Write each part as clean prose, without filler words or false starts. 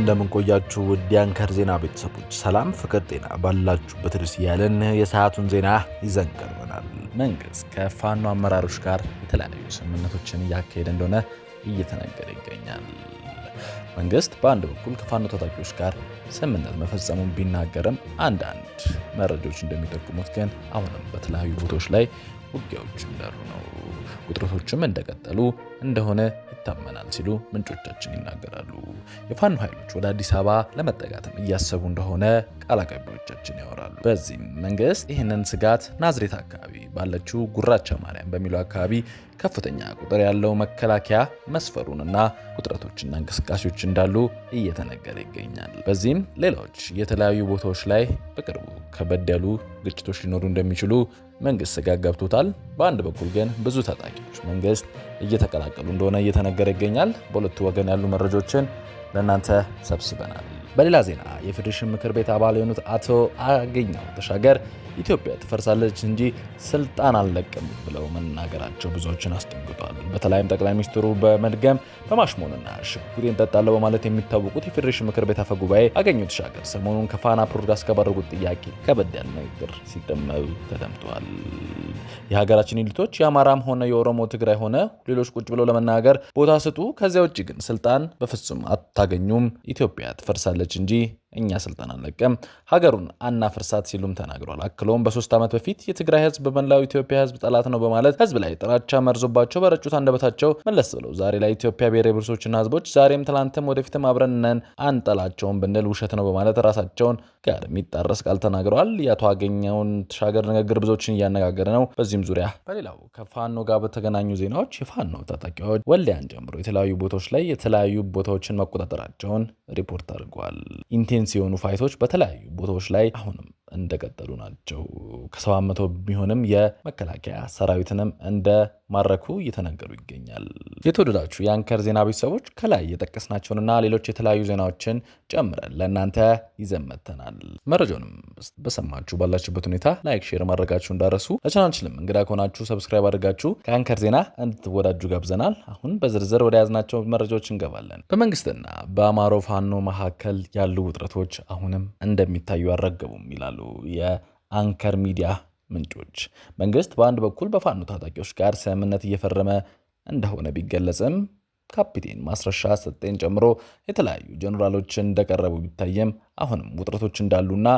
እንደምን ቆያችሁ ውድ የአንከር ዜና ቤተሰቦች፣ ሰላም ፍቅር ጤና ባላችሁበት ድረስ ያለን የሰዓቱን ዜና ይዘን ቀርበናል። መንግስት ከፋኖ አመራሮች ጋር የተለያዩ ስምምነቶችን እያካሄደ እንደሆነ እየተነገረ ይገኛል። መንግስት በአንድ በኩል ከፋኖ ታጣቂዎች ጋር ስምምነት መፈጸሙን ቢናገርም አንዳንድ መረጃዎች እንደሚጠቁሙት ግን አሁንም በተለያዩ ቦታዎች ላይ ውጊያዎች እንዳሉ ነው። ውጥረቶችም እንደቀጠሉ እንደሆነ ይታመናል ሲሉ ምንጮቻችን ይናገራሉ። የፋኖ ኃይሎች ወደ አዲስ አበባ ለመጠጋትም እያሰቡ እንደሆነ ቃል አቀባዮቻችን ያወራሉ። በዚህም መንግስት ይህንን ስጋት ናዝሬት አካባቢ ባለችው ጉራቻ ማርያም በሚለው አካባቢ ከፍተኛ ቁጥር ያለው መከላከያ መስፈሩንና ውጥረቶችና እንቅስቃሴዎች እንዳሉ እየተነገረ ይገኛል። በዚህም ሌሎች የተለያዩ ቦታዎች ላይ በቅርቡ ከበድ ያሉ ግጭቶች ሊኖሩ እንደሚችሉ መንግስት ስጋት ገብቶታል። በአንድ በኩል ግን ብዙ ታጣቂዎች መንግስት እየተቀላቀሉ እንደሆነ እየተነገረ ይገኛል። በሁለቱ ወገን ያሉ መረጃዎችን ለእናንተ ሰብስበናል። በሌላ ዜና የፌዴሬሽን ምክር ቤት አባል የሆኑት አቶ አገኘሁ ተሻገር ኢትዮጵያ ትፈርሳለች እንጂ ስልጣን አልለቅም ብለው መናገራቸው ብዙዎችን አስደንግጧል። በተለይም ጠቅላይ ሚኒስትሩ በመድገም በማሽሞንና ሽጉጤን ጠጣለሁ በማለት የሚታወቁት የፌዴሬሽን ምክር ቤት አፈ ጉባኤ አገኘሁ ተሻገር ሰሞኑን ከፋና ፕሮድካስት ካደረጉት ጥያቄ ከበድ ያለ ንግግር ሲደመጡ ተደምጠዋል። የሀገራችን ኤሊቶች የአማራም ሆነ የኦሮሞ ትግራይ ሆነ ሌሎች ቁጭ ብለው ለመናገር ቦታ ስጡ፣ ከዚያ ውጭ ግን ስልጣን በፍጹም አታገኙም፣ ኢትዮጵያ ትፈርሳለች እንጂ እኛ ስልጣን አንለቅም፣ ሀገሩን አናፍርሳት ሲሉም ተናግሯል። አክለውም በ3 ዓመት በፊት የትግራይ ህዝብ በመላው ኢትዮጵያ ህዝብ ጠላት ነው በማለት ህዝብ ላይ ጥላቻ መርዞባቸው በረጩት አንደበታቸው መለስ ብለው ዛሬ ላይ ኢትዮጵያ ብሔር ብሔረሰቦችና ህዝቦች ዛሬም ትላንትም ወደፊትም አብረን ነን አንጠላቸውም ብንል ውሸት ነው በማለት ራሳቸውን ጋር የሚጣረስ ቃል ተናግረዋል። የአቶ አገኘሁን ተሻገር ንግግር ብዙዎችን እያነጋገረ ነው። በዚህም ዙሪያ በሌላው ከፋኖ ጋር በተገናኙ ዜናዎች የፋኖ ታጣቂዎች ወልዲያን ጨምሮ የተለያዩ ቦታዎች ላይ የተለያዩ ቦታዎችን መቆጣጠራቸውን ሪፖርት አድርገዋል። ኢንቴንስ የሆኑ ፋይቶች በተለያዩ ቦታዎች ላይ አሁንም እንደቀጠሉ ናቸው። ከ700 ቢሆንም የመከላከያ ሰራዊትንም እንደማረኩ እየተነገሩ ይገኛል። የተወደዳችሁ የአንከር ዜና ቤተሰቦች ከላይ የጠቀስናቸውንና ሌሎች የተለያዩ ዜናዎችን ጨምረን ለእናንተ ይዘን መጥተናል። መረጃውንም በሰማችሁ ባላችሁበት ሁኔታ ላይክ፣ ሼር ማድረጋችሁ እንዳረሱ። ለቻናላችንም እንግዳ ከሆናችሁ ሰብስክራይብ አድርጋችሁ ከአንከር ዜና እንድትወዳጁ ጋብዘናል። አሁን በዝርዝር ወደ ያዝናቸው መረጃዎች እንገባለን። በመንግስትና በአማሮ ፋኖ መካከል ያሉ ውጥረቶች አሁንም እንደሚታዩ አልረገቡም ይላሉ የአንከር ሚዲያ ምንጮች። መንግስት በአንድ በኩል በፋኖ ታጣቂዎች ጋር ስምምነት እየፈረመ እንደሆነ ቢገለጽም ካፒቴን ማስረሻ ሰጤን ጨምሮ የተለያዩ ጀነራሎችን እንደቀረቡ ቢታየም አሁንም ውጥረቶች እንዳሉና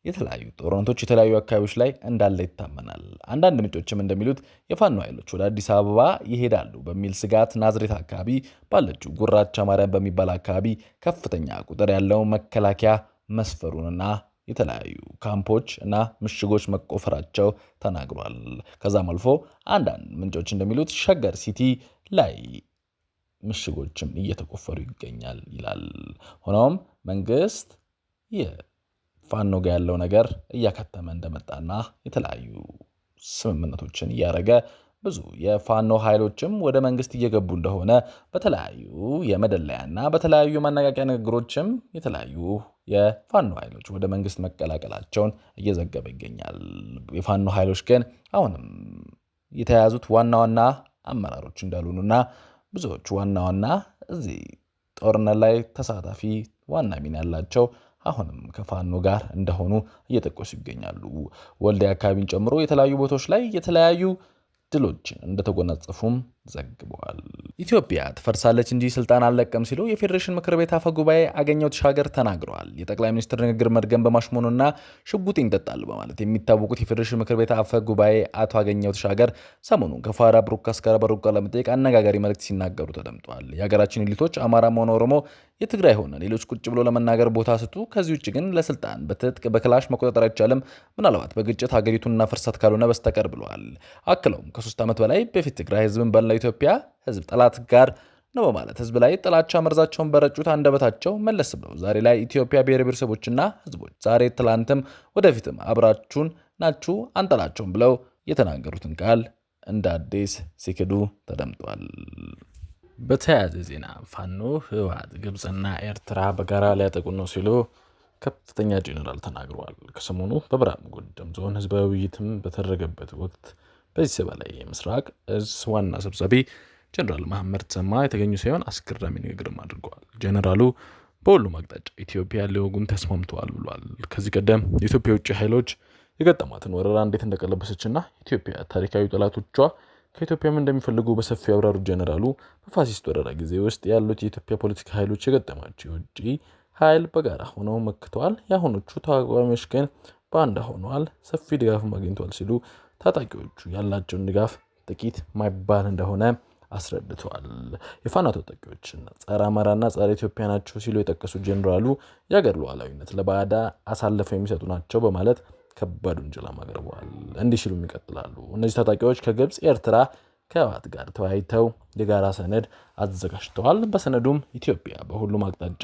የተለያዩ ጦርነቶች የተለያዩ አካባቢዎች ላይ እንዳለ ይታመናል። አንዳንድ ምንጮችም እንደሚሉት የፋኖ ኃይሎች ወደ አዲስ አበባ ይሄዳሉ በሚል ስጋት ናዝሬት አካባቢ ባለችው ጉራቻ ማርያም በሚባል አካባቢ ከፍተኛ ቁጥር ያለው መከላከያ መስፈሩንና የተለያዩ ካምፖች እና ምሽጎች መቆፈራቸው ተናግሯል። ከዛም አልፎ አንዳንድ ምንጮች እንደሚሉት ሸገር ሲቲ ላይ ምሽጎችም እየተቆፈሩ ይገኛል ይላል። ሆኖም መንግስት የፋኖ ጋር ያለው ነገር እያከተመ እንደመጣና የተለያዩ ስምምነቶችን እያደረገ ብዙ የፋኖ ኃይሎችም ወደ መንግስት እየገቡ እንደሆነ በተለያዩ የመደለያና በተለያዩ ማነቃቂያ ንግግሮችም የተለያዩ የፋኖ ኃይሎች ወደ መንግስት መቀላቀላቸውን እየዘገበ ይገኛል። የፋኖ ኃይሎች ግን አሁንም የተያዙት ዋና ዋና አመራሮች እንዳሉና ብዙዎቹ ዋና ዋና እዚህ ጦርነት ላይ ተሳታፊ ዋና ሚና ያላቸው አሁንም ከፋኖ ጋር እንደሆኑ እየጠቀሱ ይገኛሉ። ወልዲያ አካባቢን ጨምሮ የተለያዩ ቦታዎች ላይ የተለያዩ ድሎችን እንደተጎናጸፉም ዘግበዋል። ኢትዮጵያ ትፈርሳለች እንጂ ስልጣን አልለቅም ሲሉ የፌዴሬሽን ምክር ቤት አፈ ጉባኤ አገኘሁ ተሻገር ተናግረዋል። የጠቅላይ ሚኒስትር ንግግር መድገም በማሽሞንና ሽጉጤን ይጠጣሉ በማለት የሚታወቁት የፌዴሬሽን ምክር ቤት አፈ ጉባኤ አቶ አገኘሁ ተሻገር ሰሞኑን ከፋና ብሮድካስት ጋር በሩቅ ቃለ መጠይቅ አነጋጋሪ መልእክት ሲናገሩ ተደምጠዋል። የሀገራችን ኤሊቶች አማራም ሆነ ኦሮሞ የትግራይ ሆነ ሌሎች ቁጭ ብሎ ለመናገር ቦታ ስጡ፣ ከዚህ ውጭ ግን ለስልጣን በትጥቅ በክላሽ መቆጣጠር አይቻልም፣ ምናልባት በግጭት ሀገሪቱን እናፈርሳት ካልሆነ በስተቀር ብለዋል። አክለውም ከ3 ዓመት በላይ በፊት ትግራይ ህዝብን በላ ኢትዮጵያ ህዝብ ጠላት ጋር ነው በማለት ህዝብ ላይ ጥላቻ መርዛቸውን በረጩት አንደበታቸው መለስ ብለው ዛሬ ላይ ኢትዮጵያ ብሔር ብሔረሰቦችና ህዝቦች ዛሬ ትላንትም ወደፊትም አብራችሁን ናችሁ አንጠላቸውም ብለው የተናገሩትን ቃል እንደ አዲስ ሲክዱ ተደምጧል። በተያያዘ ዜና ፋኖ ህወሓት ግብፅና ኤርትራ በጋራ ሊያጠቁን ነው ሲሉ ከፍተኛ ጄኔራል ተናግረዋል። ከሰሞኑ በምዕራብ ጎጃም ዞን ህዝባዊ ውይይትም በተደረገበት ወቅት በዚህ ስብሰባ ላይ የምስራቅ እዝ ዋና ሰብሳቢ ጀነራል መሐመድ ተሰማ የተገኙ ሲሆን አስገራሚ ንግግርም አድርገዋል። ጀነራሉ በሁሉም አቅጣጫ ኢትዮጵያ ሊወጉን ተስማምተዋል ብሏል። ከዚህ ቀደም የኢትዮጵያ ውጭ ኃይሎች የገጠማትን ወረራ እንዴት እንደቀለበሰችና ኢትዮጵያ ታሪካዊ ጠላቶቿ ከኢትዮጵያም እንደሚፈልጉ በሰፊው ያብራሩ ጀነራሉ በፋሲስት ወረራ ጊዜ ውስጥ ያሉት የኢትዮጵያ ፖለቲካ ኃይሎች የገጠማቸው የውጭ ኃይል በጋራ ሆነው መክተዋል። የአሁኖቹ ተቃዋሚዎች ግን ባንዳ ሆነዋል፣ ሰፊ ድጋፍም አግኝተዋል ሲሉ ታጣቂዎቹ ያላቸውን ድጋፍ ጥቂት ማይባል እንደሆነ አስረድተዋል። የፋኖ ታጣቂዎችና ጸረ አማራና ጸረ ኢትዮጵያ ናቸው ሲሉ የጠቀሱት ጀነራሉ የአገር ሉዓላዊነት ለባዕዳ አሳልፈው የሚሰጡ ናቸው በማለት ከባድ ውንጀላ አቅርበዋል። እንዲህ ሲሉም ይቀጥላሉ። እነዚህ ታጣቂዎች ከግብጽ፣ ኤርትራ ከህወሓት ጋር ተወያይተው የጋራ ሰነድ አዘጋጅተዋል። በሰነዱም ኢትዮጵያ በሁሉም አቅጣጫ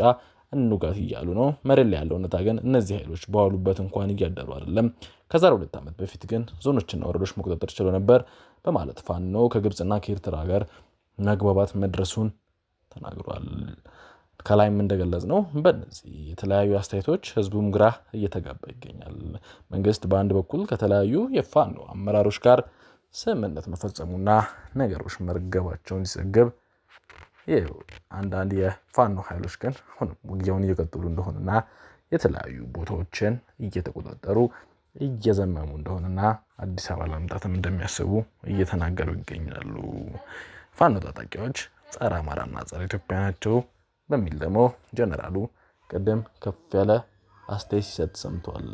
እንውጋት እያሉ ነው። መሬት ላይ ያለው እውነታ ግን እነዚህ ኃይሎች በዋሉበት እንኳን እያደሩ አይደለም። ከዛሬ 2 ዓመት በፊት ግን ዞኖችና ወረዶች መቆጣጠር ችሎ ነበር በማለት ፋኖ ከግብጽና ከኤርትራ ጋር መግባባት መድረሱን ተናግሯል። ከላይም እንደገለጽ ነው በእነዚህ የተለያዩ አስተያየቶች ህዝቡም ግራ እየተጋባ ይገኛል። መንግስት በአንድ በኩል ከተለያዩ የፋኖ አመራሮች ጋር ስምምነት መፈጸሙና ነገሮች መርገባቸውን ሲዘገብ አንዳንድ የፋኖ ኃይሎች ግን አሁንም ውጊያውን እየቀጠሉ እንደሆነና የተለያዩ ቦታዎችን እየተቆጣጠሩ እየዘመሙ እንደሆነና አዲስ አበባ ለመምጣትም እንደሚያስቡ እየተናገሩ ይገኛሉ። ፋኖ ታጣቂዎች ጸረ አማራና ጸረ ኢትዮጵያ ናቸው በሚል ደግሞ ጀነራሉ ቀደም ከፍ ያለ አስተያየት ሲሰጥ ሰምቷል።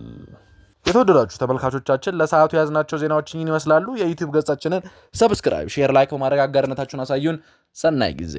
የተወደዳችሁ ተመልካቾቻችን ለሰዓቱ ያዝናቸው ዜናዎች ይህን ይመስላሉ። የዩቲዩብ ገጻችንን ሰብስክራይብ፣ ሼር፣ ላይክ በማድረግ አጋርነታችሁን አሳዩን። ሰናይ ጊዜ